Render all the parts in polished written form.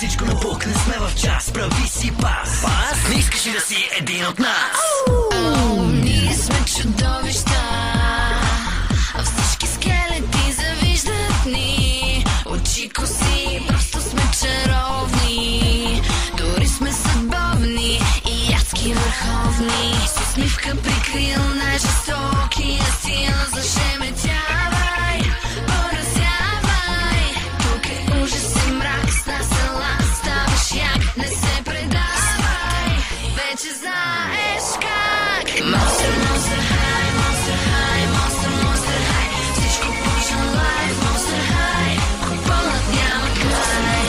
всичко набук, не сме в час. Прави си пас. Не искаш ли да си един от нас? Ние сме чудовища, а всички скелети завиждат ни. Очи, коси, просто сме чаровни. Дори сме съдбовни и адски върховни. С усмивка прикрил най-жестокия сил. Зашеметявай, поразявай. Тук е ужас и мрак, с нас ела, ставаш як. Не се предавай, вече знаеш как. Monster, Monster High, Monster High, Monster, Monster High. Всичко почна лайв, Monster High. Купонът няма край.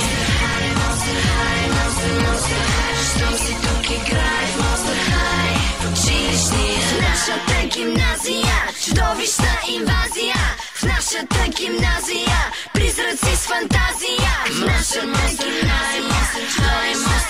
Monster High, Monster, Monster High. Щом си тук играй в Monster High. В училищния нашата гимназия, чудовищна инвазия. В нашата гимназия, призраци с фантазия. В нашата гимназия, Monster High, Monster